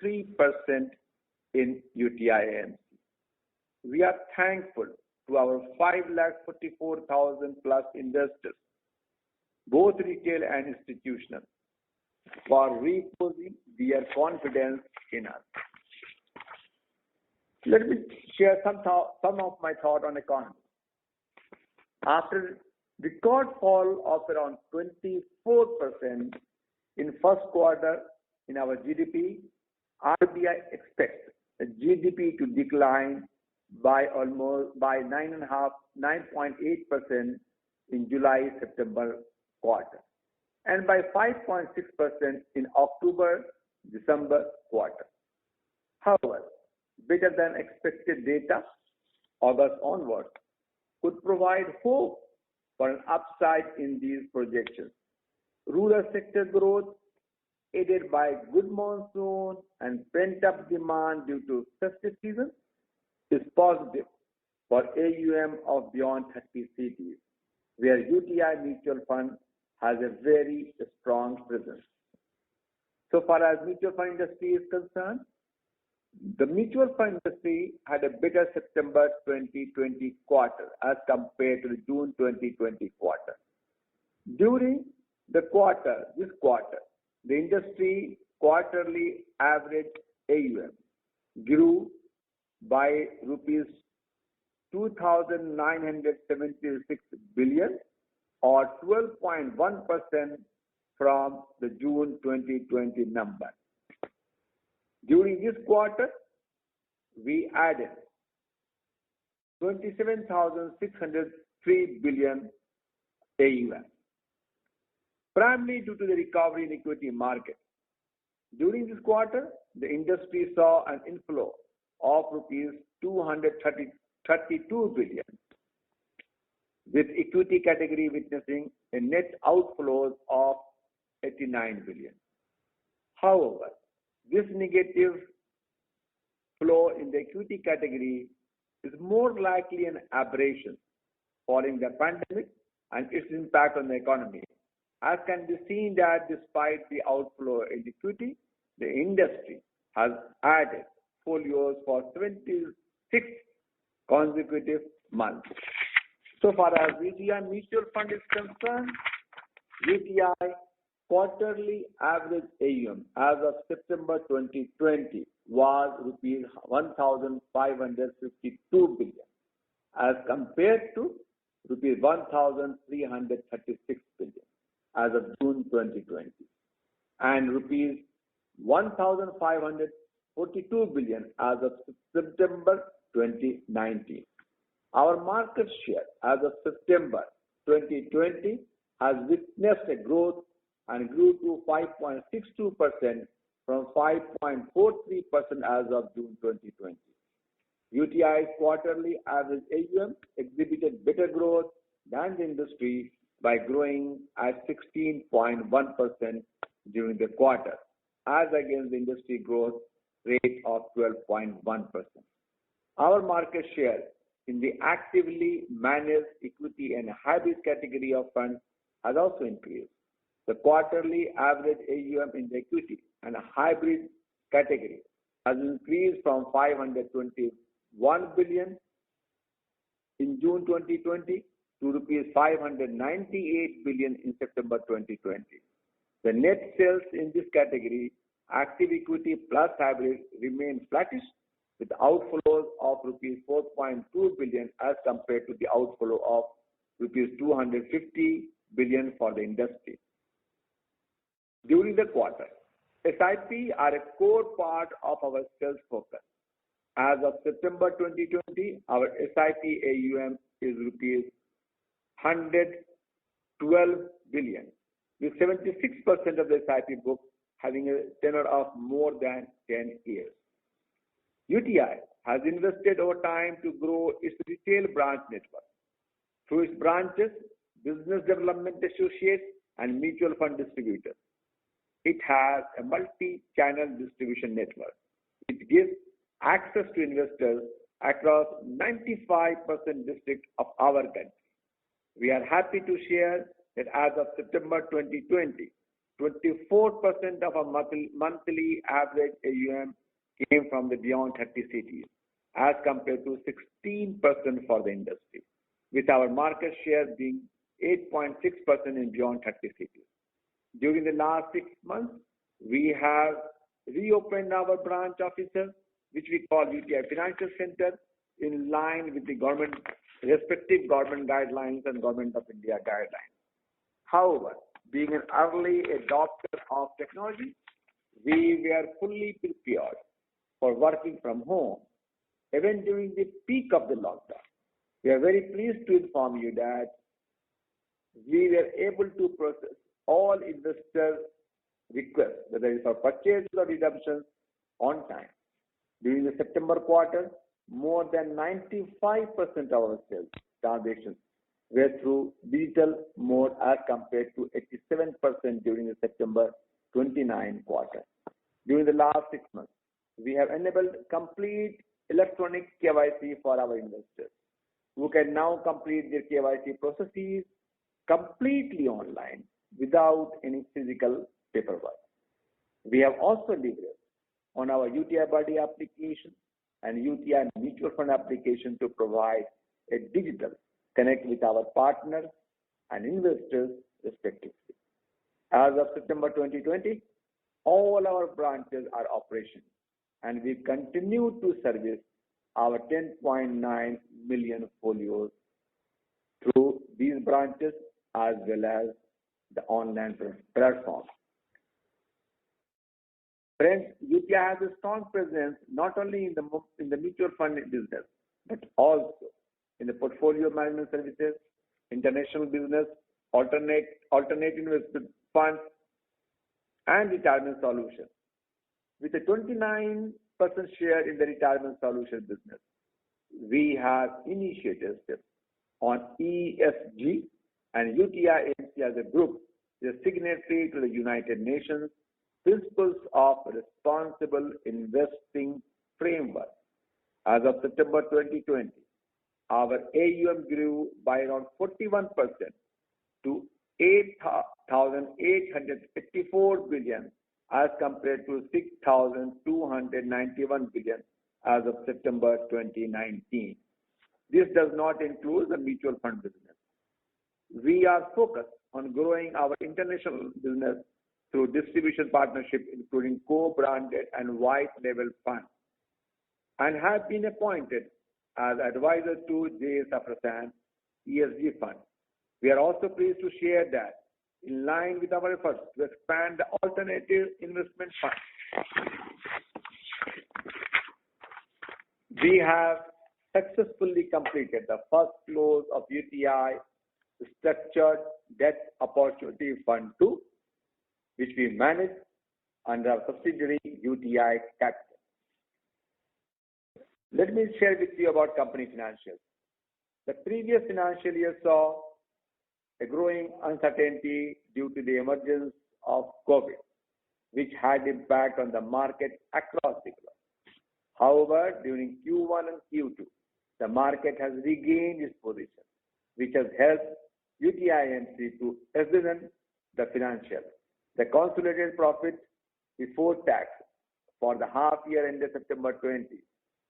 23% in UTI AMC. We are thankful to our 5,44,000 plus investors, both retail and institutional, for reposing their confidence in us. Let me share some of my thought on economy. After record fall of around 24% in first quarter in our GDP, RBI expects the GDP to decline by 9.8% in July-September quarter and by 5.6% in October-December quarter. However, better than expected data August onwards could provide hope for an upside in these projections. Rural sector growth, aided by good monsoon and pent-up demand due to festive season, is positive for AUM of beyond 30 cities, where UTI Mutual Fund has a very strong presence. So far as mutual fund industry is concerned, the mutual fund industry had a better September 2020 quarter as compared to the June 2020 quarter. During this quarter, the industry quarterly average AUM grew by rupees 2,976 billion or 12.1% from the June 2020 number. During this quarter, we added 27,603 billion AUM, primarily due to the recovery in equity market. During this quarter, the industry saw an inflow of rupees 232 billion, with equity category witnessing a net outflows of 89 billion. However, this negative flow in the equity category is more likely an aberration following the pandemic and its impact on the economy. As can be seen that despite the outflow in equity, the industry has added folios for 26 consecutive months. So far as UTI Mutual Fund is concerned, UTI quarterly average AUM as of September 2020 was rupees 1,552 billion as compared to rupees 1,336 billion as of June 2020 and rupees 1,542 billion as of September 2019. Our market share as of September 2020 has witnessed a growth and grew to 5.62% from 5.43% as of June 2020. UTI's quarterly average AUM exhibited better growth than the industry by growing at 16.1% during the quarter, as against the industry growth rate of 12.1%. Our market share in the actively managed equity and hybrid category of funds has also increased. The quarterly average AUM in the equity and hybrid category has increased from 521 billion in June 2020 to rupees 598 billion in September 2020. The net sales in this category, active equity plus hybrid, remain flattish with outflows of rupees 4.2 billion as compared to the outflow of rupees 250 billion for the industry. During the quarter, SIP are a core part of our sales focus. As of September 2020, our SIP AUM is rupees 112 billion, with 76% of the SIP book having a tenure of more than 10 years. UTI has invested over time to grow its retail branch network. Through its branches, business development associates, and mutual fund distributors, it has a multi-channel distribution network. It gives access to investors across 95% districts of our country. We are happy to share that as of September 2020, 24% of our monthly average AUM came from the beyond 30 cities, as compared to 16% for the industry, with our market share being 8.6% in beyond 30 cities. During the last 6 months, we have reopened our branch offices, which we call UTI Financial Center, in line with the respective government guidelines and Government of India guidelines. However, being an early adopter of technology, we were fully prepared for working from home, even during the peak of the lockdown. We are very pleased to inform you that we were able to process all investor requests, whether it's for purchase or redemptions, on time. During the September quarter, more than 95% of our sales transactions were through digital mode as compared to 87% during the September 29 quarter. During the last 6 months, we have enabled complete electronic KYC for our investors, who can now complete their KYC processes completely online without any physical paperwork. We have also leveraged on our UTI Buddy application and UTI Mutual Fund application to provide a digital connect with our partners and investors respectively. As of September 2020, all our branches are operational, and we continue to service our 10.9 million folios through these branches as well as the online platform. Friends, UTI has a strong presence not only in the mutual fund business, but also in the portfolio management services, international business, alternate investment funds, and retirement solutions. With a 29% share in the retirement solution business, we have initiated steps on ESG, and UTI AMC as a group is a signatory to the United Nations Principles of Responsible Investing Framework. As of September 2020, our AUM grew by around 41% to 8,884 billion as compared to 6,291 billion as of September 2019. This does not include the mutual fund business. We are focused on growing our international business through distribution partnership, including co-branded and white label funds, and have been appointed as advisor to J. Saffrasan ESG Fund. We are also pleased to share that, in line with our efforts to expand the alternative investment fund, we have successfully completed the first close of UTI Structured Debt Opportunity Fund 2, which we manage under our subsidiary UTI Capital. Let me share with you about company financials. The previous financial year saw a growing uncertainty due to the emergence of COVID, which had impact on the market across the globe. However, during Q1 and Q2, the market has regained its position, which has helped UTI AMC to examine the financials. The consolidated profit before tax for the half year ended September 20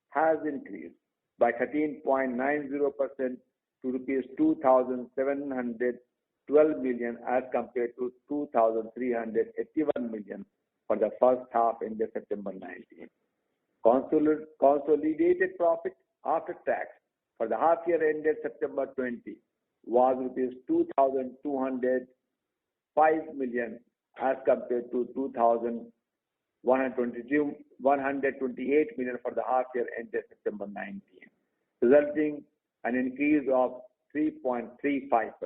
has increased by 13.90% to rupees 2,712 million as compared to 2,381 million for the first half ended September 19. Consolidated profit after tax for the half year ended September 20 was rupees 2,205 million as compared to 2,128 million for the half year ended September 19, resulting an increase of 3.35%.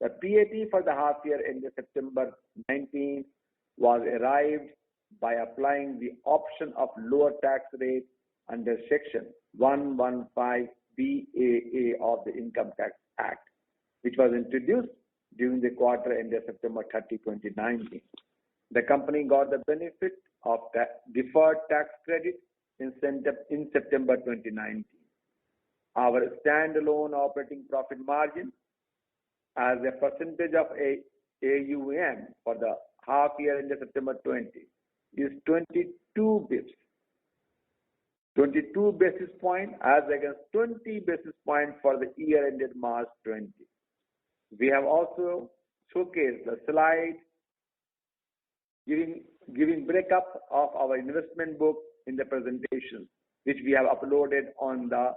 The PAT for the half year ended September 19 was arrived by applying the option of lower tax rate under Section 115 BAA of the Income Tax Act, which was introduced during the quarter ended September 30, 2019. The company got the benefit of deferred tax credit in September 2019. Our standalone operating profit margin as a percentage of AUM for the half year ended September 20 is 22 bips. 22 basis point as against 20 basis point for the year ended March 20. We have also showcased the slide giving breakup of our investment book in the presentation, which we have uploaded on the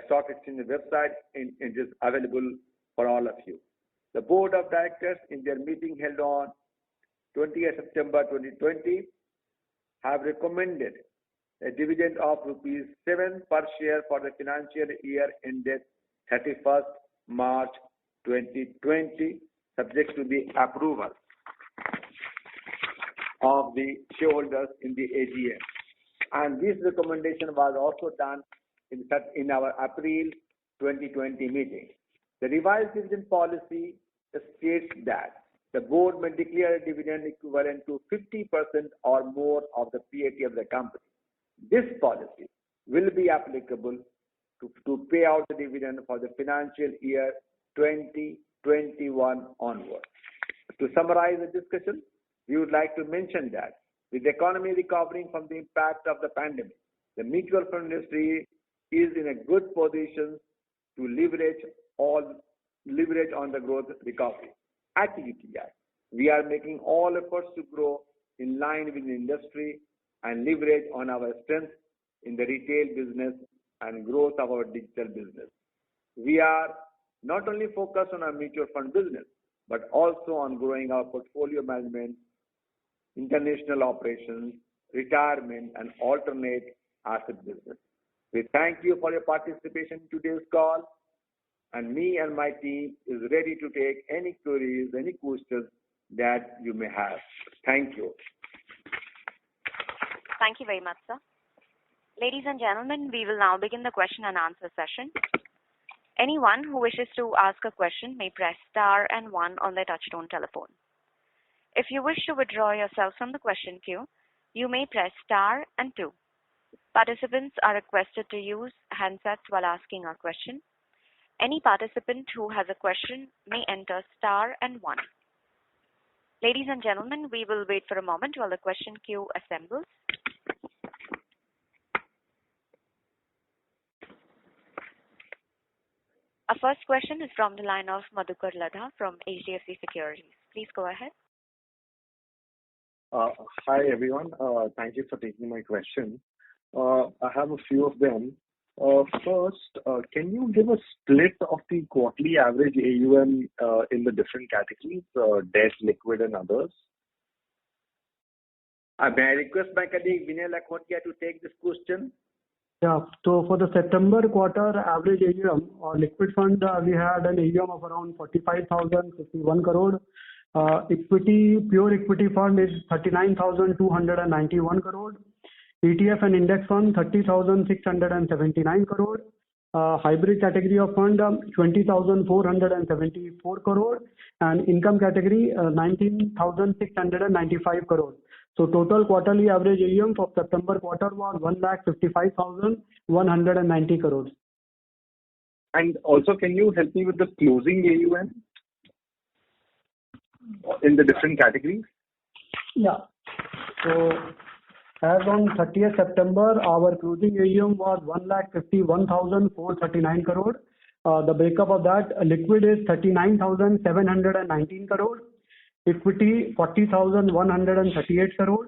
stock exchange website, and it is available for all of you. The board of directors in their meeting held on 20th September 2020 have recommended a dividend of rupees 7 per share for the financial year ended 31st March 2020, subject to the approval of the shareholders in the AGM. And this recommendation was also done in our April 2020 meeting. The revised dividend policy states that the board may declare a dividend equivalent to 50% or more of the PAT of the company. This policy will be applicable to pay out the dividend for the financial year 2021 onward. To summarize the discussion, we would like to mention that with the economy recovering from the impact of the pandemic, the mutual fund industry is in a good position to leverage on the growth recovery. At UTI, we are making all efforts to grow in line with the industry and leverage on our strengths in the retail business and growth of our digital business. We are not only focused on our mutual fund business, but also on growing our portfolio management, international operations, retirement, and alternate asset business. We thank you for your participation in today's call, and me and my team is ready to take any queries, any questions that you may have. Thank you. Thank you very much, sir. Ladies and gentlemen, we will now begin the question and answer session. Anyone who wishes to ask a question may press star and 1 on their touchtone telephone. If you wish to withdraw yourself from the question queue, you may press star and 2. Participants are requested to use handsets while asking a question. Any participant who has a question may enter star and 1. Ladies and gentlemen, we will wait for a moment while the question queue assembles. Our first question is from the line of Madhukar Ladha from HDFC Securities. Please go ahead. Hi everyone. Thank you for taking my question. I have a few of them. First, can you give a split of the quarterly average AUM in the different categories, debt, liquid, and others? May I request my colleague Vinay Lakhotia to take this question? Yeah. So for the September quarter average AUM or liquid fund, we had an AUM of around 45,051 crore. Pure equity fund is 39,291 crore. ETF and index fund 30,679 crore. Hybrid category of fund 20,474 crore, and income category 19,695 crore. So total quarterly average AUM for September quarter was 1,55,190 crores. And also, can you help me with the closing AUM in the different categories? Yeah. So as on 30th September, our closing AUM was 1,51,439 crore. The breakup of that, liquid is 39,719 crore. Equity 40,138 crore.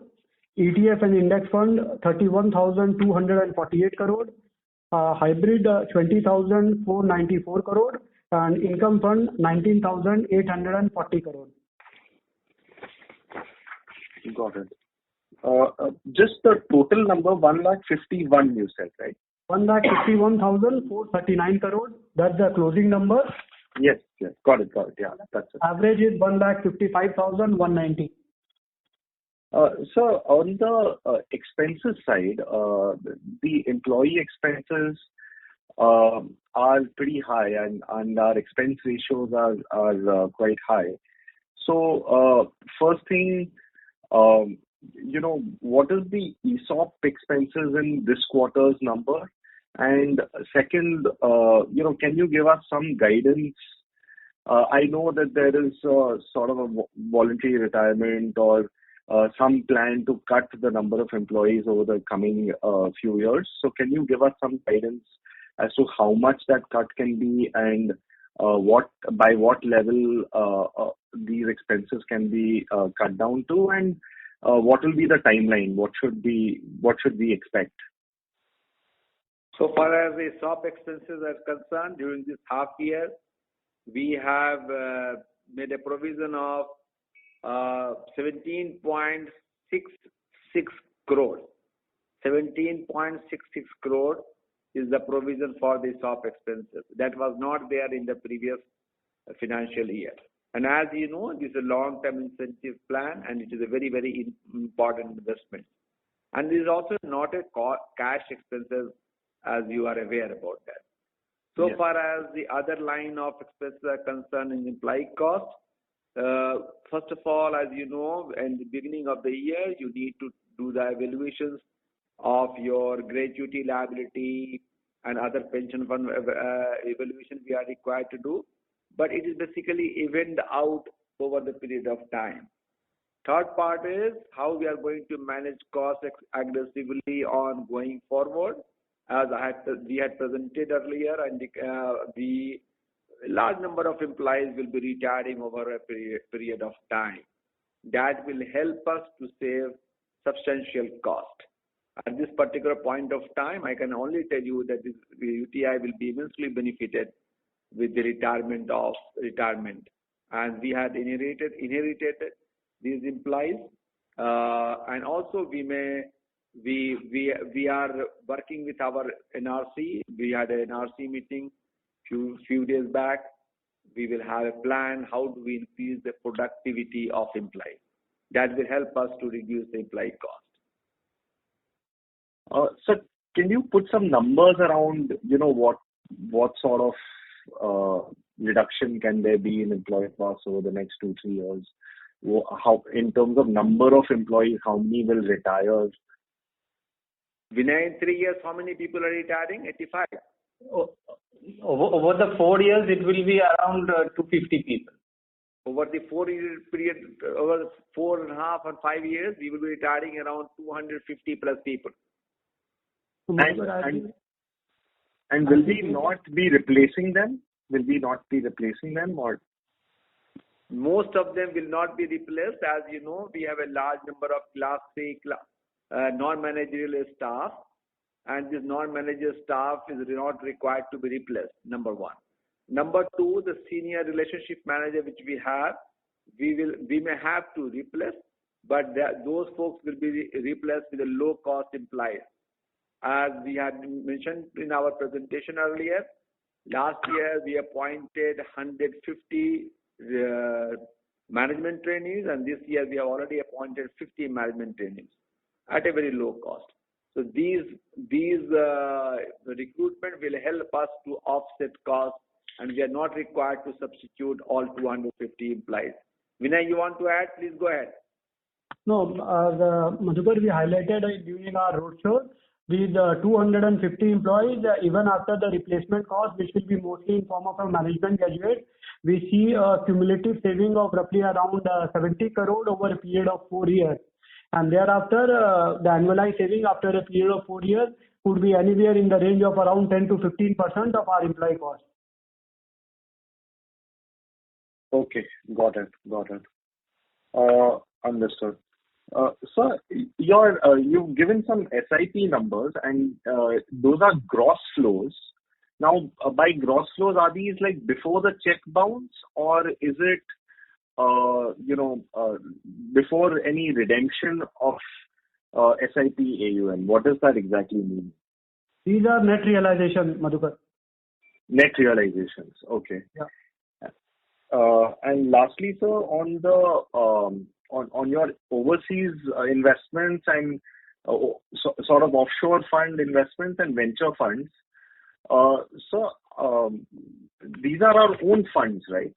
ETF and index fund 31,248 crore. Hybrid 20,494 crore. And income fund 19,840 crore. Got it. Just the total number 1,51,000 you said, right? 1,51,439 crore. That's the closing number. Yes. Got it. Yeah, that's it. Average is 1,55,190. So on the expenses side, the employee expenses are pretty high, and our expense ratios are quite high. So first thing, what is the ESOP expenses in this quarter's number? And second, can you give us some guidance I know that there is sort of a voluntary retirement or some plan to cut the number of employees over the coming few years. So can you give us some guidance as to how much that cut can be and by what level these expenses can be cut down to, and what will be the timeline? What should we expect? So far as the SOP expenses are concerned, during this half year, we have made a provision of 17.66 crore. 17.66 crore is the provision for the SOP expenses. That was not there in the previous financial year. And as you know, this is a long-term incentive plan, and it is a very, very important investment. And this is also not a cash expenses, as you are aware about that. So yes. Far as the other line of expenses are concerned in employee cost, first of all, as you know, in the beginning of the year, you need to do the evaluations of your gratuity liability and other pension fund evaluation we are required to do. But it is basically evened out over the period of time. Third part is how we are going to manage costs aggressively on going forward. As we had presented earlier, and the large number of employees will be retiring over a period of time. That will help us to save substantial cost. At this particular point of time, I can only tell you that the UTI will be immensely benefited with the retirement, and we had inherited these employees, and also we are working with our NRC. We had an NRC meeting few days back. We will have a plan how do we increase the productivity of employees. That will help us to reduce the employee cost. Sir, can you put some numbers around, what sort of reduction can there be in employee costs over the next 2-3 years? How, in terms of number of employees, how many will retire? Vinay, in 3 years, how many people are retiring? 85. Over the 4 years, it will be around 250 people. Over the 4-year period, over 4.5 and 5 years, we will be retiring around 250 plus people. And will we not be replacing them? Will we not be replacing them, or? Most of them will not be replaced. As you know, we have a large number of class 3 non-managerial staff, and this non-manager staff is not required to be replaced, number one. Number two, the senior relationship manager which we have, we may have to replace, but those folks will be replaced with a low-cost employees. As we had mentioned in our presentation earlier, last year we appointed 150 management trainees, and this year we have already appointed 50 management trainees at a very low cost. So these recruitment will help us to offset costs, and we are not required to substitute all 250 employees. Vinay, you want to add? Please go ahead. No, Madhukar, we highlighted during our roadshow these 250 employees, even after the replacement cost, which will be mostly in form of a management graduate, we see a cumulative saving of roughly around 70 crore over a period of 4 years. And thereafter, the annualized saving after a period of 4 years could be anywhere in the range of around 10 to 15% of our employee cost. Okay, got it. Understood. Sir, you've given some SIP numbers, and those are gross flows. Now, by gross flows, are these like before the check bounce, or is it before any redemption of SIP AUM? What does that exactly mean? These are net realization, Madhukar. Net realizations, okay. Yeah. And lastly, sir, on the on your overseas investments and sort of offshore fund investments and venture funds, so these are our own funds, right?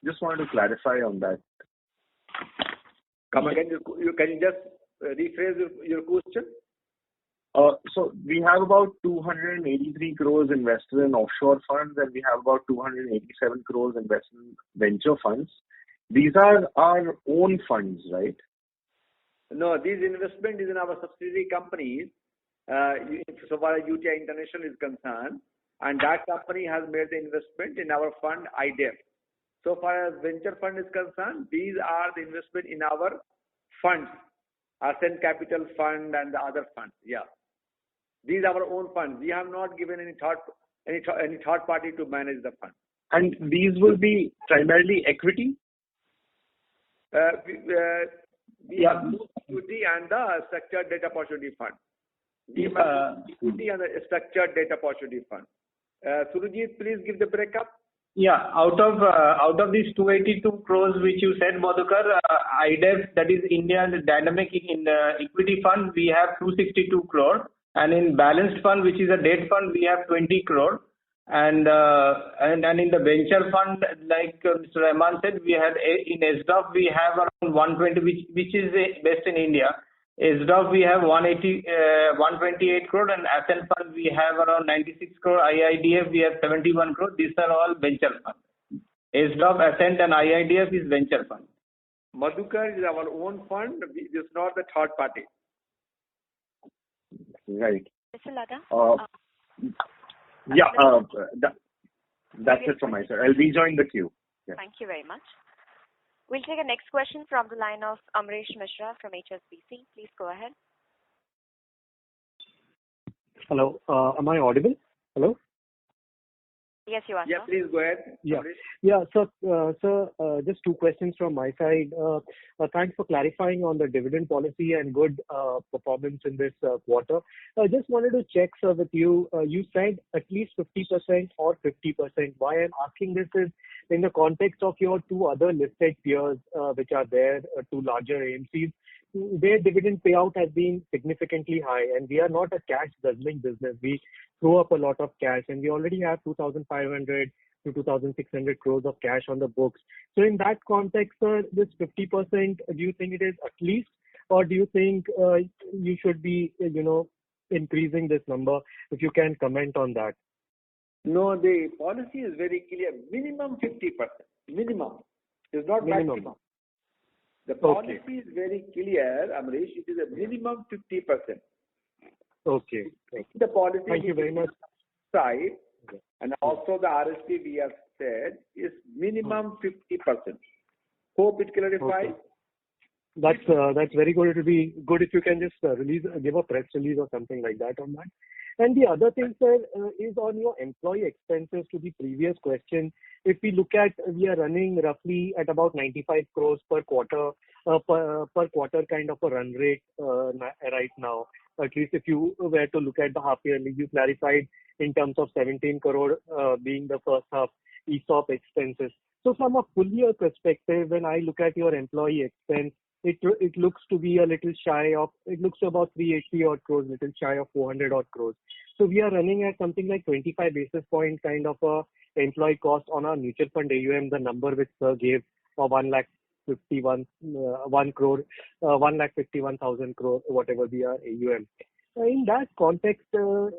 Just wanted to clarify on that. Come again. Can you just rephrase your question? So we have about 283 crores invested in offshore funds, and we have about 287 crores invested in venture funds. These are our own funds, right? No, this investment is in our subsidiary companies, so far as UTI International is concerned, and that company has made the investment in our fund IDEF. So far as venture fund is concerned, these are the investment in our funds, Ascent Capital Fund and the other funds. Yeah, these are our own funds. We have not given any third party to manage the fund. And these will be primarily equity? We have equity and the structured debt opportunity fund. We have equity and the structured debt opportunity fund. Surajit, please give the breakup. Yeah, out of these 282 crores which you said, Madhukar, IDEF, that is India's Dynamic in Equity Fund, we have 262 crore, and in Balanced Fund, which is a debt fund, we have 20 crore, and in the venture fund, like Mr. Rahman said, we had in SDOF we have around 120, which is based in India. SDOF we have 128 crore, and Ascent Fund we have around 96 crore. IIDF we have 71 crore. These are all venture funds. SDOF, Ascent, and IIDF is venture fund. Madhukar is our own fund. It is not the third party. Right. Mr. Lada? That's it from my side. I'll rejoin the queue. Yeah. Thank you very much. We'll take a next question from the line of Amresh Mishra from HSBC. Please go ahead. Hello, am I audible? Hello? Yes, you are. Yeah, sir. please go ahead. Yeah. Amresh. Yeah, so just two questions from my side. Thanks for clarifying on the dividend policy and good performance in this quarter. I just wanted to check, sir, with you. You said at least 50% or 50%. Why I'm asking this is in the context of your two other listed peers, which are there, two larger AMCs. Their dividend payout has been significantly high, and we are not a cash guzzling business. We throw up a lot of cash, and we already have 2,500 to 2,600 crores of cash on the books. So in that context, sir, this 50%, do you think it is at least, or do you think you should be, increasing this number? If you can comment on that. No, the policy is very clear. Minimum 50%. Minimum. It's not maximum. The policy is very clear, Amresh. It is a minimum 50%. Okay. The policy. Thank you very much. Side, and also the RSP we have said is minimum 50%. Hope it clarifies. Okay. That's very good. It will be good if you can just give a press release or something like that on that. And the other thing, sir, is on your employee expenses. To the previous question, if we look at, we are running roughly at about 95 crores per quarter, per quarter kind of a run rate right now. At least if you were to look at the half yearly, you clarified in terms of 17 crore being the first half ESOP expenses. So from a full year perspective, when I look at your employee expense, it looks to be a little shy of, it looks to about 380 odd crores, little shy of 400 odd crores. So we are running at something like 25 basis point kind of a employee cost on our mutual fund AUM, the number which sir gave of 1,51,000 crore, whatever we are AUM. In that context, sir,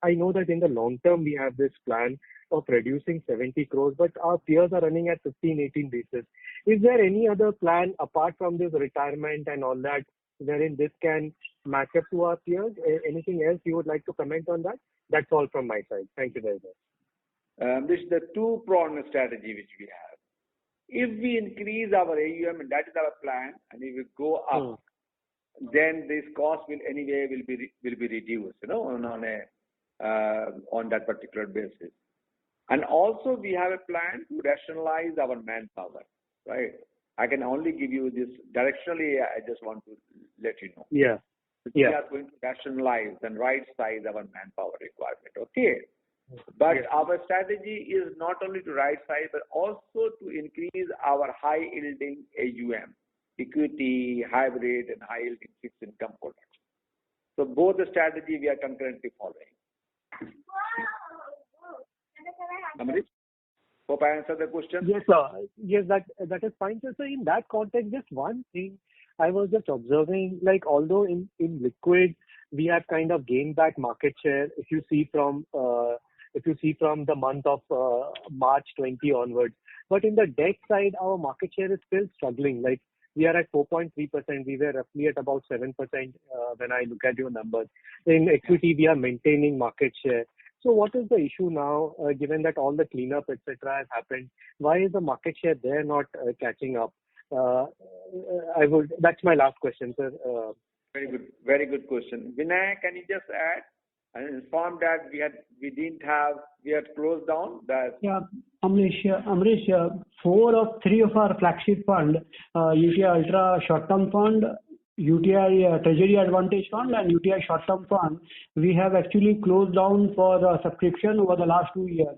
I know that in the long term we have this plan of reducing 70 crores, but our peers are running at 15-18 basis. Is there any other plan apart from this retirement and all that, wherein this can match up to our peers? Anything else you would like to comment on that? That's all from my side. Thank you very much. This is the two-pronged strategy which we have. If we increase our AUM, and that is our plan, and if we go up, then this cost will anyway be reduced, on that particular basis. And also we have a plan to rationalize our manpower, right? I can only give you this directionally. I just want to let you know. Yeah. We are going to rationalize and right size our manpower requirement. Okay. But our strategy is not only to right size, but also to increase our high yielding AUM, equity, hybrid, and high yielding fixed income products. So both the strategy we are concurrently following. Amrit, hope I answered the question. Yes, sir. Yes, that is fine, sir. So in that context, just one thing I was just observing, like although in liquid we have kind of gained back market share. If you see from the month of March 20 onwards. But in the debt side, our market share is still struggling. Like we are at 4.3%. We were roughly at about 7% when I look at your numbers. In equity, we are maintaining market share. So what is the issue now, given that all the cleanup, etc., has happened? Why is the market share there not catching up? That's my last question, sir. Very good question. Vinay, can you just add and inform that we had closed down that? Yeah, Amrish, 3 of our flagship fund, UTI Ultra Short Term Fund, UTI Treasury Advantage Fund, and UTI Short Term Fund, we have actually closed down for subscription over the last 2 years.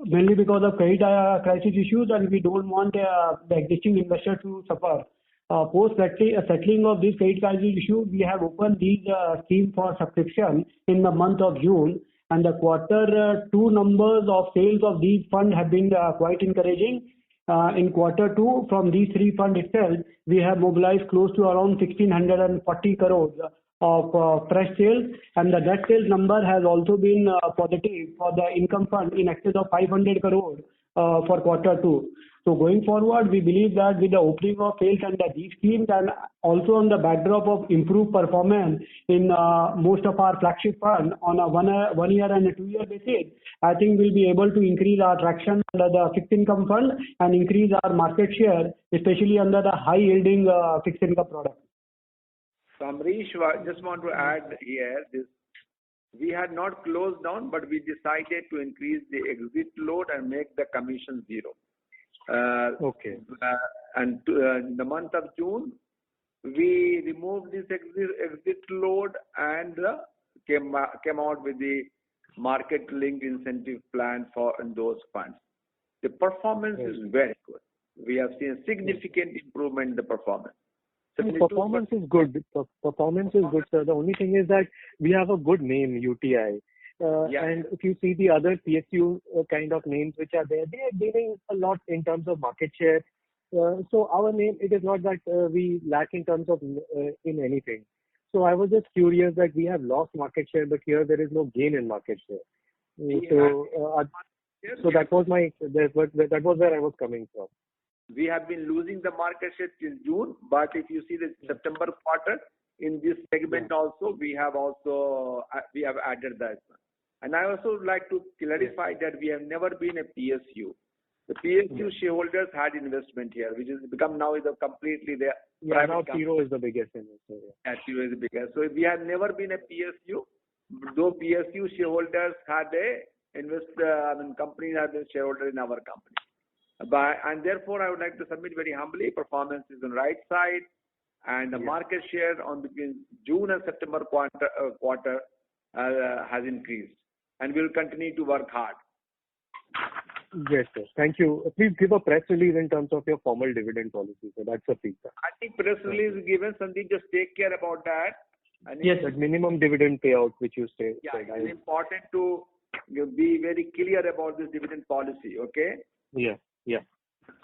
Mainly because of credit crisis issues, and we don't want the existing investors to suffer. Post settling of this credit crisis issue, we have opened these schemes for subscription in the month of June, and the Q2 numbers of sales of these funds have been quite encouraging. In Q2, from these 3 funds itself, we have mobilized close to around 1,640 crores of fresh sales, and the net sales number has also been positive for the income fund in excess of 500 crores for Q2. So going forward, we believe that with the opening of sales under these schemes and also on the backdrop of improved performance in most of our flagship funds on a 1 year and a 2 year basis, I think we'll be able to increase our traction under the fixed income fund and increase our market share, especially under the high yielding fixed income product. So Amrish, I just want to add here this. We had not closed down, but we decided to increase the exit load and make the commission zero. Okay. And in the month of June, we removed this exit load and came out with the market-linked incentive plan for those funds. The performance is very good. We have seen a significant improvement in the performance. Performance is good. Performance is good, sir. The only thing is that we have a good name, UTI. And if you see the other PSU kind of names which are there, they are gaining a lot in terms of market share. So our name, it is not that we lack in terms of in anything. So I was just curious that we have lost market share, but here there is no gain in market share. So that was where I was coming from. We have been losing the market share till June, but if you see the September quarter, in this segment also, we have added that. And I also would like to clarify that we have never been a PSU. The PSU shareholders had investment here, which has become now is a completely there. Yeah, now Tiro is the biggest investor. Yeah, Tiro is the biggest. So we have never been a PSU, though PSU shareholders had companies have been shareholders in our company. And therefore, I would like to submit very humbly, performance is on the right side, and the market share on between June and September quarter has increased, and we will continue to work hard. Yes, sir. Thank you. Please give a press release in terms of your formal dividend policy. So that's a feedback. I think press release is given. Sandeep, just take care about that. And yes, that minimum dividend payout which you said. Yeah, it's important to be very clear about this dividend policy. Okay. Yeah. Yeah.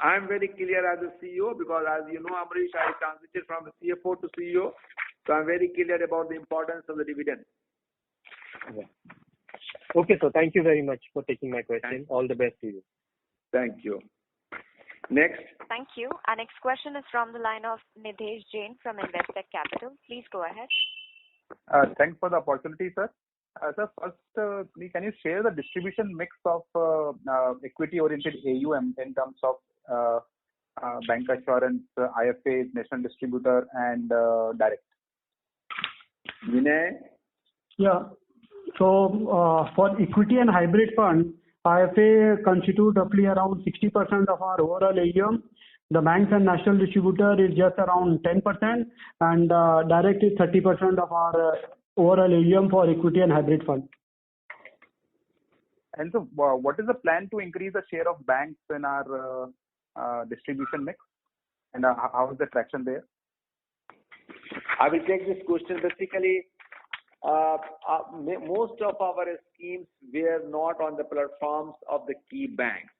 I'm very clear as a CEO because, as you know, Amrish, I transited from CFO to CEO. So I'm very clear about the importance of the dividend. Yeah. Okay, so thank you very much for taking my question. All the best to you. Thank you. Next. Thank you. Our next question is from the line of Nidhesh Jain from Investec Capital. Please go ahead. Thanks for the opportunity, sir. Sir, first, can you share the distribution mix of equity-oriented AUM in terms of bancassurance, IFAs, national distributor, and direct? Vinay? Yeah. So for equity and hybrid fund, IFA constitute roughly around 60% of our overall AUM. The banks and national distributor is just around 10%, and direct is 30% of our overall AUM for equity and hybrid fund. And so, what is the plan to increase the share of banks in our distribution mix, and how is the traction there? I will take this question. Basically, most of our schemes were not on the platforms of the key banks.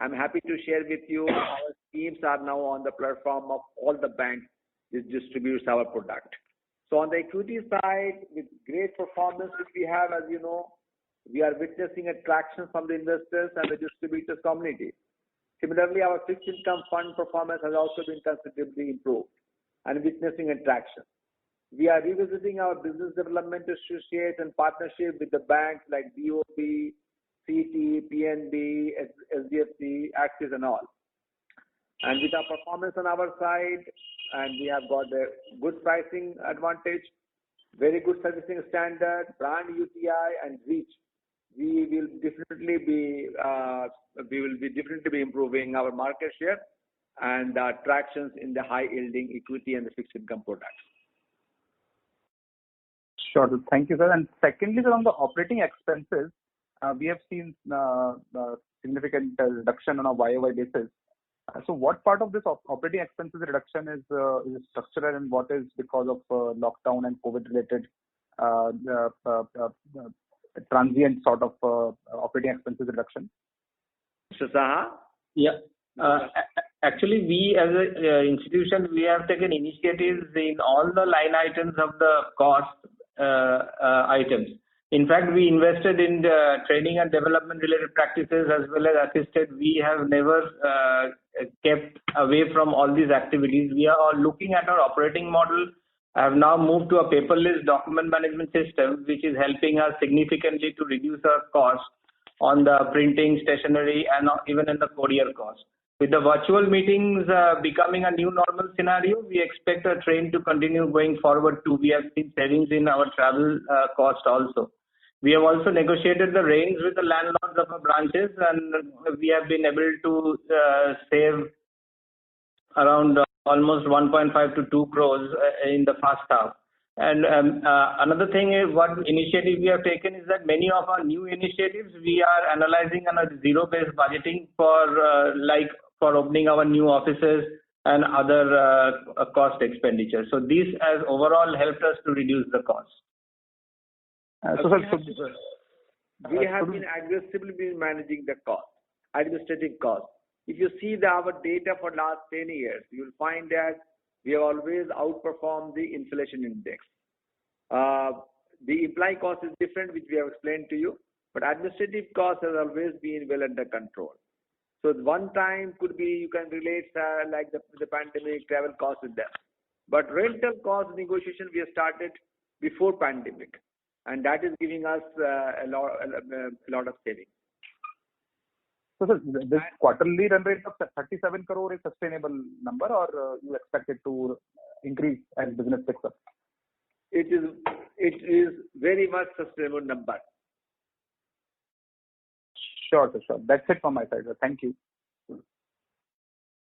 I'm happy to share with you our schemes are now on the platform of all the banks which distributes our product. So on the equity side, with great performance which we have, as you know, we are witnessing a traction from the investors and the distributors community. Similarly, our fixed income fund performance has also been considerably improved and witnessing a traction. We are revisiting our business development associates and partnership with the banks like BOB, CT, PNB, SDFC, Axis and all. And with our performance on our side, and we have got a good pricing advantage, very good servicing standard, brand UTI and reach, we will definitely be improving our market share and tractions in the high yielding equity and the fixed income products. Sure. Thank you, sir. And secondly, sir, on the operating expenses, we have seen significant reduction on a YOY basis. So what part of this operating expenses reduction is structural and what is because of lockdown and COVID-related transient sort of operating expenses reduction? Mr. Saha? Yeah. Actually, we as an institution, we have taken initiatives in all the line items of the cost items. In fact, we invested in the training and development related practices as well as assisted. We have never kept away from all these activities. We are all looking at our operating model. I have now moved to a paperless document management system, which is helping us significantly to reduce our costs on the printing, stationery, and even in the courier cost. With the virtual meetings becoming a new normal scenario, we expect the trend to continue going forward too. We have seen savings in our travel cost also. We have also negotiated the rents with the landlords of our branches, and we have been able to save around almost 1.5 to 2 crores in the first half. And another thing is what initiative we have taken is that many of our new initiatives we are analyzing on a zero-based budgeting for opening our new offices and other cost expenditures. So this has overall helped us to reduce the cost. We have been aggressively managing the cost, administrative cost. If you see our data for last 10 years, you will find that we have always outperformed the inflation index. The employee cost is different, which we have explained to you, but administrative cost has always been well under control. So one time could be you can relate like the pandemic travel cost with them. But rental cost negotiation we have started before pandemic, and that is giving us a lot of savings. So sir, this quarterly run rate of 37 crore is sustainable number, or you expect it to increase as business picks up? It is very much sustainable number. Sure. That's it from my side, sir. Thank you.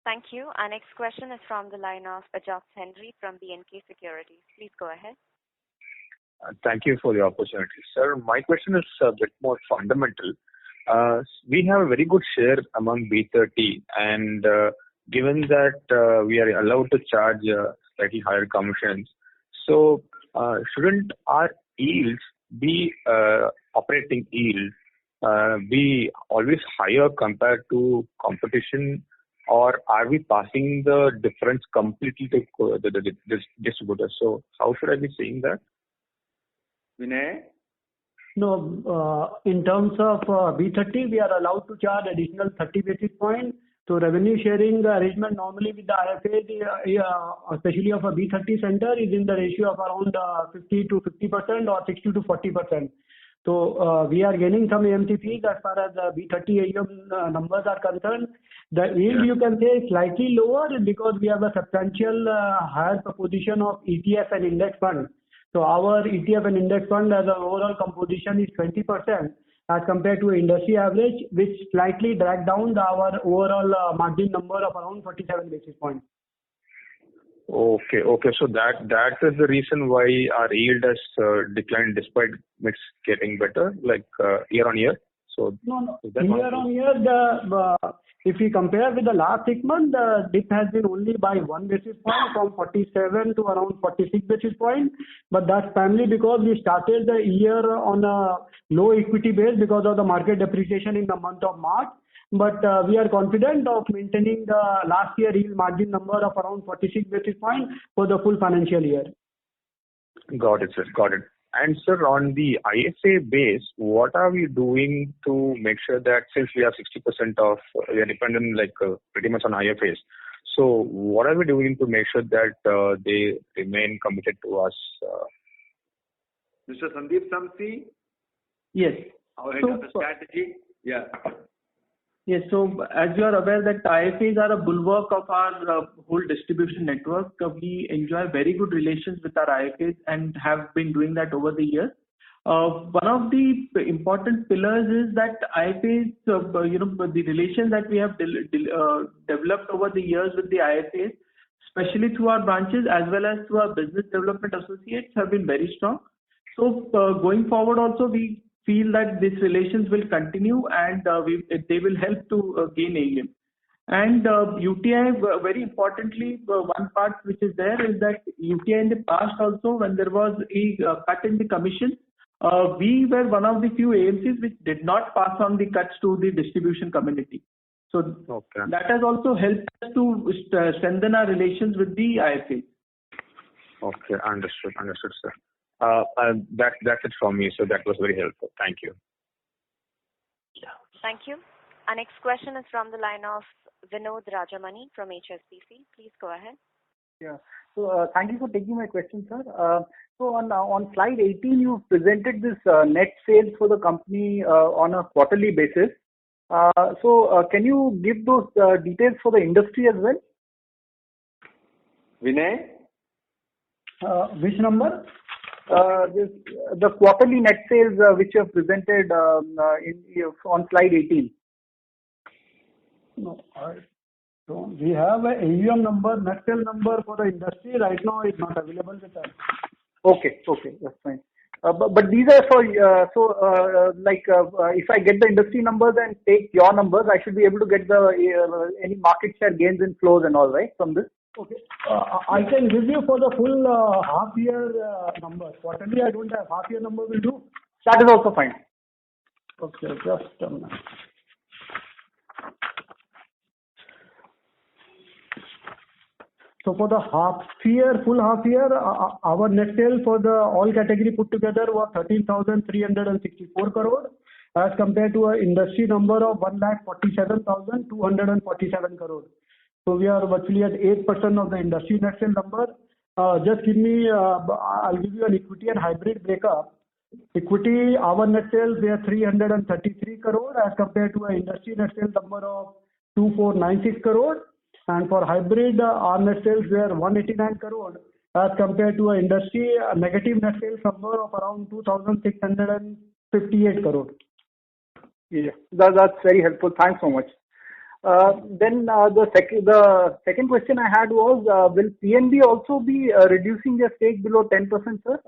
Thank you. Our next question is from the line of Ajaz Henry from B&K Securities. Please go ahead. Thank you for the opportunity, sir. My question is a bit more fundamental. We have a very good share among B30, and given that we are allowed to charge slightly higher commissions, so shouldn't our yields be operating yields be always higher compared to competition, or are we passing the difference completely to the distributors? So how should I be seeing that? Vinay? No, in terms of B30, we are allowed to charge additional 30 basis points. So revenue sharing arrangement normally with the IFA, especially of a B30 center, is in the ratio of around 50 to 50% or 60 to 40%. So we are gaining some AMC fees as far as the B30 AUM numbers are concerned. The yield you can say is slightly lower because we have a substantial higher proposition of ETF and index fund. So our ETF and index fund as an overall composition is 20% as compared to industry average, which slightly dragged down our overall margin number of around 47 basis points. Okay. So that is the reason why our yield has declined despite mix getting better, like year on year. So no. Year on year, if we compare with the last 6 months, the dip has been only by 1 basis point from 47 to around 46 basis points. But that's primarily because we started the year on a low equity base because of the market depreciation in the month of March. But we are confident of maintaining the last year yield margin number of around 46 basis points for the full financial year. Got it, sir. Got it. And sir, on the IFA base, what are we doing to make sure that since we have 60% of, we are dependent pretty much on IFAs. So what are we doing to make sure that they remain committed to us? Mr. Sandeep Samsi, Yes. our head of strategy. Yeah. Yes. So as you are aware that IFAs are a bulwark of our whole distribution network. We enjoy very good relations with our IFAs and have been doing that over the years. One of the important pillars is that IFAs, the relations that we have developed over the years with the IFAs, especially through our branches as well as through our business development associates, have been very strong. So going forward also, we feel that these relations will continue and they will help to gain AUM. And UTI, very importantly, one part which is there is that UTI in the past also, when there was a cut in the commission, we were one of the few AMCs which did not pass on the cuts to the distribution community. So that has also helped us to strengthen our relations with the IFA. Okay, understood, sir. That's it from me. So that was very helpful. Thank you. Thank you. Our next question is from the line of Vinod Rajamani from HSBC. Please go ahead. Yeah. So thank you for taking my question, sir. So on slide 18, you presented this net sales for the company on a quarterly basis. So can you give those details for the industry as well? Vinay? Which number? The quarterly net sales which you have presented on slide 18. No, I don't. We have a AUM number, net sale number for the industry. Right now, it's not available with us. Okay, that's fine. But these are for if I get the industry numbers and take your numbers, I should be able to get the any market share gains in flows and all, right, from this. Okay. I can give you for the full half year number. Quarterly, I don't have. Half year number will do. That is also fine. Okay, just a minute. So for the full half year, our net sale for the all category put together was 13,364 crore as compared to an industry number of 1,47,247 crore. So we are virtually at 8% of the industry net sale number. Just give me, I'll give you an equity and hybrid breakup. Equity, our net sales were 333 crore as compared to an industry net sale number of 2,496 crore. And for hybrid, our net sales were 189 crore as compared to an industry negative net sales number of around 2,658 crore. Yeah, that's very helpful. Thanks so much. Then the second question I had was, will PNB also be reducing their stake below 10%, sir?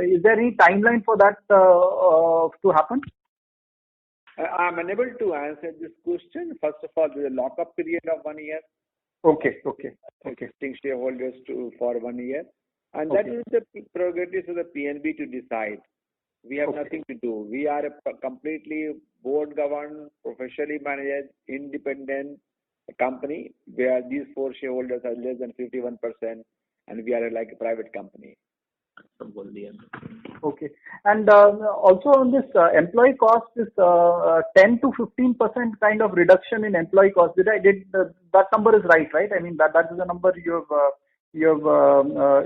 Is there any timeline for that to happen? I'm unable to answer this question. First of all, there's a lock-up period of 1 year. Okay. Existing shareholders for 1 year. And that is the prerogative of the PNB to decide. We have nothing to do. We are a completely board-governed, professionally managed, independent company where these 4 shareholders are less than 51%, and we are like a private company. Okay. And also on this employee cost, this 10 to 15% kind of reduction in employee cost. That number is right? I mean that is the number you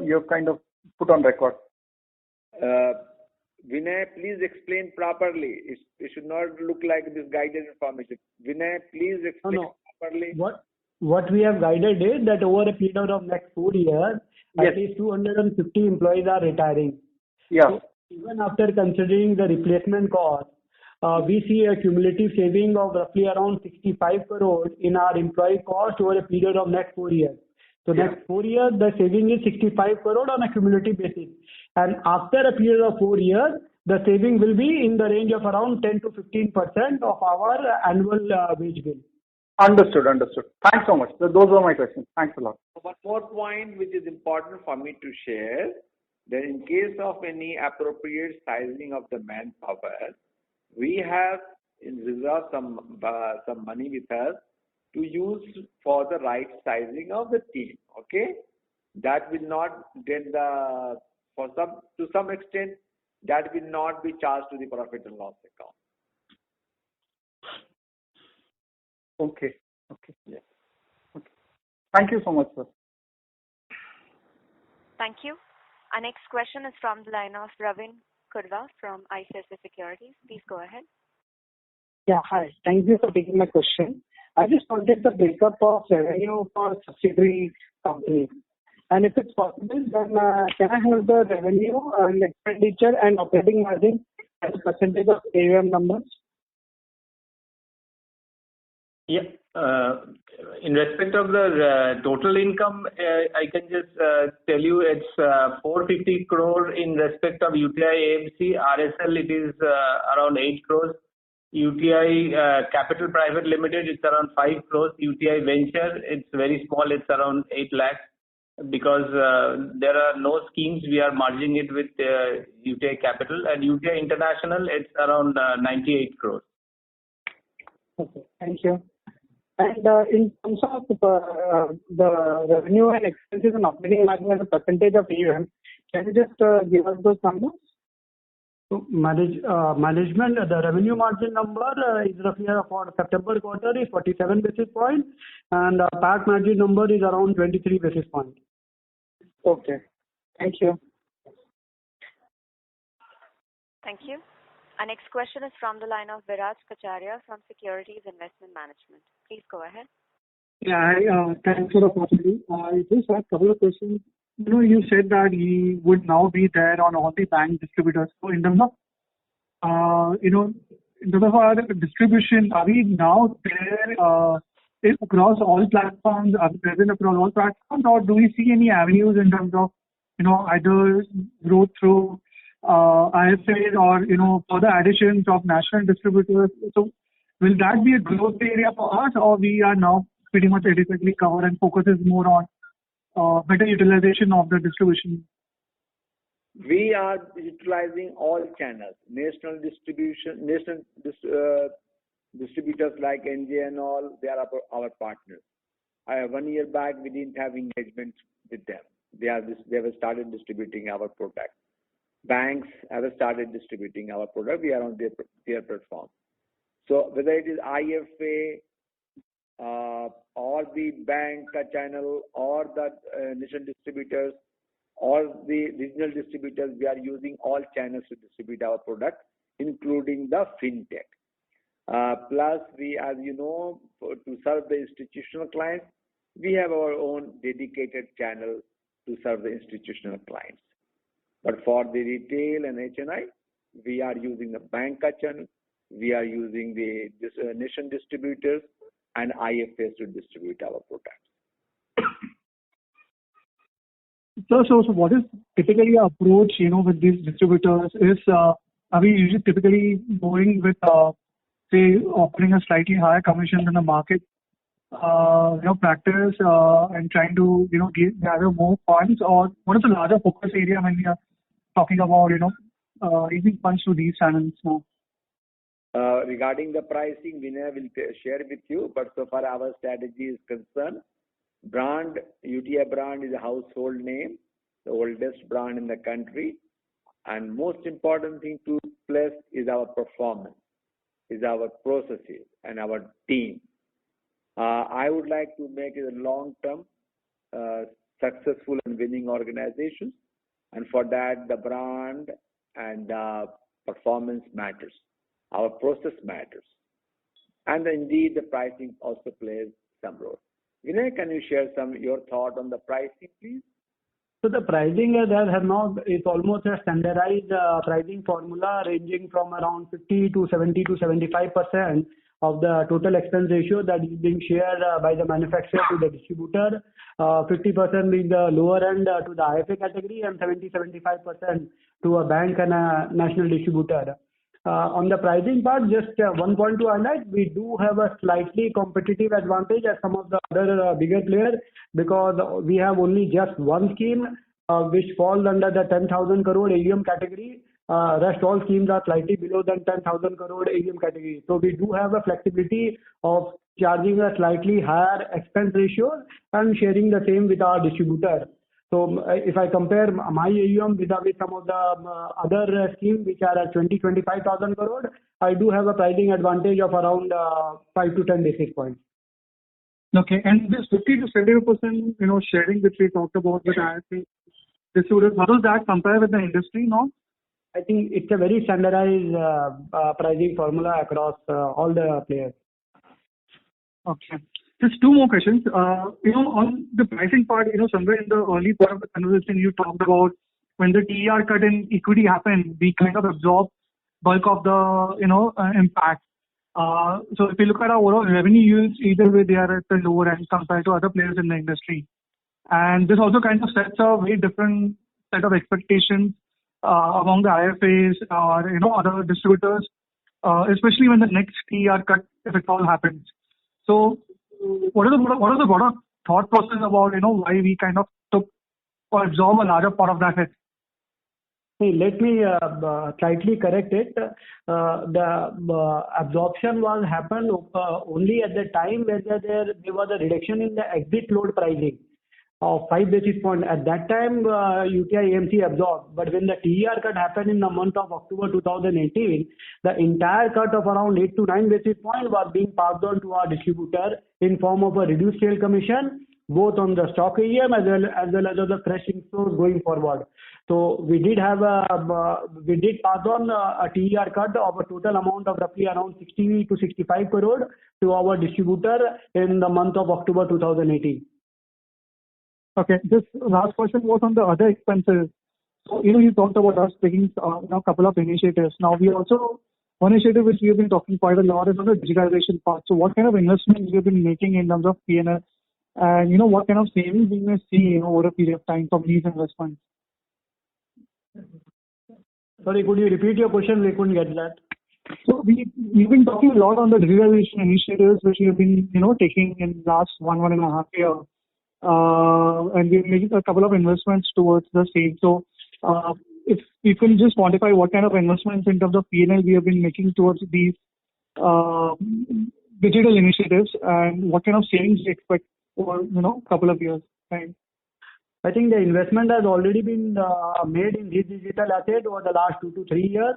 have kind of put on record. Vinay, please explain properly. It should not look like this guided information. Vinay, please explain properly. What we have guided is that over a period of next 4 years, at least 250 employees are retiring. Yeah. So even after considering the replacement cost, we see a cumulative saving of roughly around 65 crore in our employee cost over a period of next 4 years. So next 4 years, the saving is 65 crore on a cumulative basis. And after a period of 4 years, the saving will be in the range of around 10 to 15% of our annual wage bill. Understood. Thanks so much. Those were my questions. Thanks a lot. One more point which is important for me to share, that in case of any appropriate sizing of the manpower, we have in reserve some money with us to use for the right sizing of the team. Okay, that will not get the to some extent, that will not be charged to the profit and loss account. Okay. Yeah. Okay. Thank you so much, sir. Thank you. Our next question is from the line of Ravin Kurwa from ICICI Securities. Please go ahead. Yeah, hi. Thank you for taking my question. I just wanted the breakup of revenue for subsidiary companies. And if it's possible, then can I have the revenue and expenditure and operating margin as a percentage of AUM numbers? Yeah. In respect of the total income, I can just tell you it's 450 crore in respect of UTI AMC. RSL, it is around 8 crores. UTI Capital Private Limited, it's around 5 crores. UTI Venture, it's very small, it's around 8 lakhs. Because there are no schemes, we are merging it with UTI Capital. And UTI International, it's around 98 crores. Okay, thank you. And in terms of the revenue and expenses and operating margin as a percentage of AUM, can you just give us those numbers? So management, the revenue margin number is roughly for September quarter is 47 basis points, and PAT margin number is around 23 basis points. Okay, thank you. Thank you. Our next question is from the line of Viraj Kacharia from Securities Investment Management. Please go ahead. Yeah, thanks for the opportunity. I just have a couple of questions. You said that he would now be there on all the bank distributors. So in terms of, in terms of our distribution, are we now there across all platforms? Are we present across all platforms, or do we see any avenues in terms of, either growth through IFAs or further additions of national distributors? So will that be a growth area for us, or we are now pretty much adequately covered and focuses more on better utilization of the distribution? We are utilizing all channels, national distributors like NJ and all. They are our partners. 1 year back, we didn't have engagement with them. They have started distributing our product. Banks have started distributing our product. We are on their platform. So whether it is IFA or the bank channel or the national distributors or the regional distributors, we are using all channels to distribute our product, including the fintech. Plus, we, as you know, to serve the institutional clients, we have our own dedicated channel to serve the institutional clients. But for the retail and HNI, we are using the bank channel, we are using the nation distributors and IFAs to distribute our products. So what is typically our approach, with these distributors? Are we usually typically going with, say, offering a slightly higher commission than the market, practice, and trying to, gather more funds? Or what is the larger focus area when we are talking about, raising funds to these channels now? Regarding the pricing, Vinay will share with you, but so far our strategy is concerned. UTI brand is a household name, the oldest brand in the country, and most important thing to place is our performance, is our processes and our team. I would like to make it a long-term, successful and winning organization, and for that the brand and performance matters. Our process matters, and indeed the pricing also plays some role. Vinay, can you share your thought on the pricing, please? So the pricing is almost a standardized pricing formula ranging from around 50 to 70 to 75% of the total expense ratio that is being shared by the manufacturer to the distributor. 50% being the lower end to the IFA category, and 70-75% to a bank and a national distributor. On the pricing part, just one point to highlight, we do have a slightly competitive advantage as some of the other bigger players, because we have only just one scheme which falls under the 10,000 crore AUM category. Rest all schemes are slightly below than 10,000 crore AUM category. So we do have a flexibility of charging a slightly higher expense ratio and sharing the same with our distributor. So if I compare my AUM with some of the other schemes which are at 25,000 crore, I do have a pricing advantage of around 5 to 10 basis points. Okay. And this 50 to 70%, sharing which we talked about with IFA distributors, how does that compare with the industry now? I think it's a very standardized pricing formula across all the players. Okay. Just two more questions. On the pricing part, somewhere in the early part of the conversation, you talked about when the TER cut in equity happened, we kind of absorbed bulk of the, impact. So if you look at our overall revenue yields, either way they are at the lower end compared to other players in the industry. And this also kind of sets a very different set of expectations among the IFAs or, other distributors, especially when the next TER cut, if it all happens. So what is the broader thought process about, why we kind of took or absorb a larger part of that hit? Hey, let me slightly correct it. The absorption happened only at the time when there was a reduction in the exit load pricing of 5 basis points. At that time, UTI AMC absorbed. But when the TER cut happened in the month of October 2018, the entire cut of around 8 to 9 basis points was being passed on to our distributor in form of a reduced sale commission, both on the stock AUM as well as the fresh inflows going forward. So we did pass on a TER cut of a total amount of roughly around 60 to 65 crore to our distributor in the month of October 2018. Okay. This last question was on the other expenses. So, you talked about us taking a couple of initiatives. Now, we also, one initiative which we have been talking quite a lot is on the digitalization part. So, what kind of investments we have been making in terms of P&L and, what kind of savings we may see, over a period of time from these investments? Sorry, could you repeat your question? We couldn't get that. So, we've been talking a lot on the digitalization initiatives which we have been, taking in the last 1.5 years. And we're making a couple of investments towards the same. So, if you can just quantify what kind of investments in terms of P&L we have been making towards these digital initiatives and what kind of savings we expect over, a couple of years time. I think the investment has already been made in this digital asset over the last 2 to 3 years.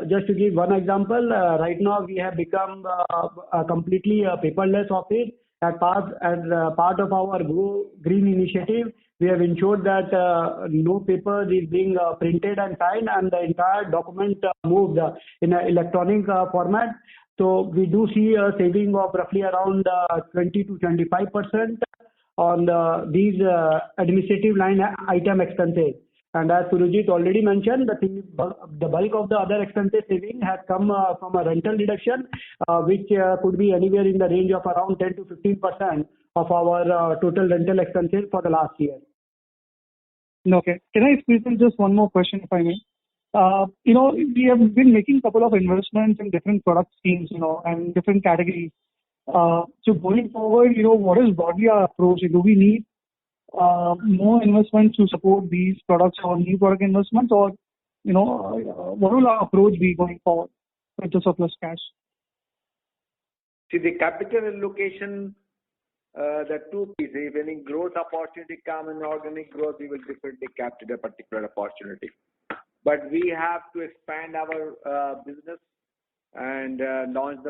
Just to give one example, right now we have become a completely paperless office. As part of our Go Green initiative, we have ensured that no paper is being printed and signed and the entire document moved in an electronic format. So we do see a saving of roughly around 20 to 25% on these administrative line item expenses. And as Surojit already mentioned, the bulk of the other expenses saving has come from a rental reduction, which could be anywhere in the range of around 10 to 15% of our total rental expenses for the last year. Okay. Can I squeeze in just one more question, if I may? We have been making a couple of investments in different product schemes, and different categories. So going forward, what is broadly our approach? Do we need more investments to support these products or new product investments, or what will our approach be going forward with the surplus cash? See, the capital allocation, the two pieces. If any growth opportunity come in organic growth, we will definitely capture a particular opportunity. But we have to expand our business and launch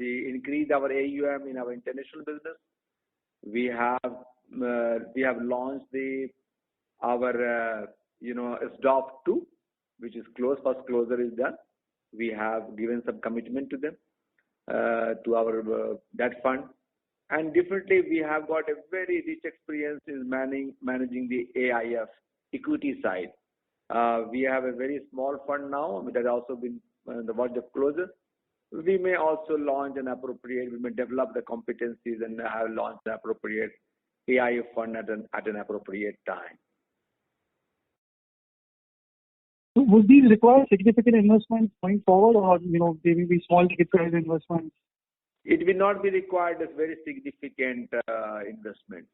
increase our AUM in our international business. We have launched our SDOF 2, which is closed. First closure is done. We have given some commitment to them, to our debt fund. And definitely we have got a very rich experience in managing the AIF equity side. We have a very small fund now that has also been on the verge of closure. We may also launch we may develop the competencies and have launched the appropriate AIF fund at an appropriate time. Would these require significant investments going forward, or they will be small ticket size investments? It will not be required as very significant investment.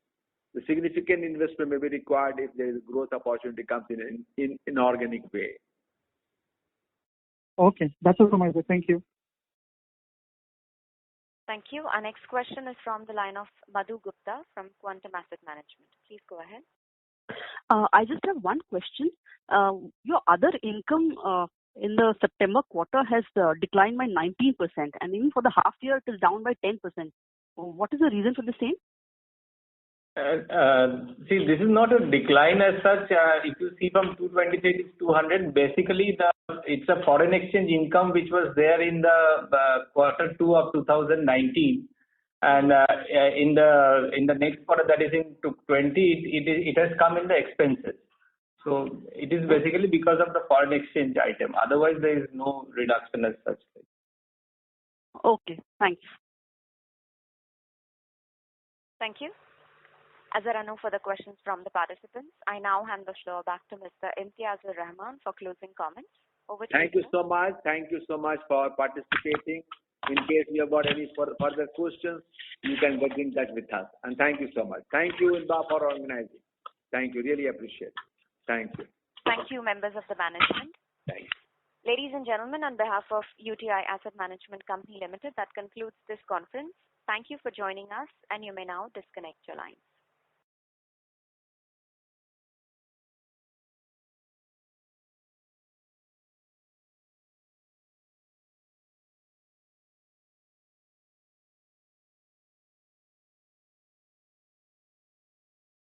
The significant investment may be required if there is growth opportunity comes in an organic way. Okay, that's all from my side. Thank you. Thank you. Our next question is from the line of Madhu Gupta from Quantum Asset Management. Please go ahead. I just have one question. Your other income in the September quarter has declined by 19%, and even for the half year it is down by 10%. What is the reason for the same? See, this is not a decline as such. If you see from 223 to 200, basically it's a foreign exchange income which was there in the quarter 2 of 2019, and in the next quarter, that is in 2020, it has come in the expenses. So it is basically because of the foreign exchange item. Otherwise, there is no reduction as such. Okay, thanks. Thank you. As there are no further questions from the participants, I now hand the floor back to Mr. Imtiazur Rahman for closing comments. Over to Thank you so much. Thank you so much for participating. In case you have got any further questions, you can get in touch with us. And thank you so much. Thank you, Inba, for organizing. Thank you. Really appreciate it. Thank you. Thank you, members of the management. Thank you. Ladies and gentlemen, on behalf of UTI Asset Management Company Limited, that concludes this conference. Thank you for joining us, and you may now disconnect your lines.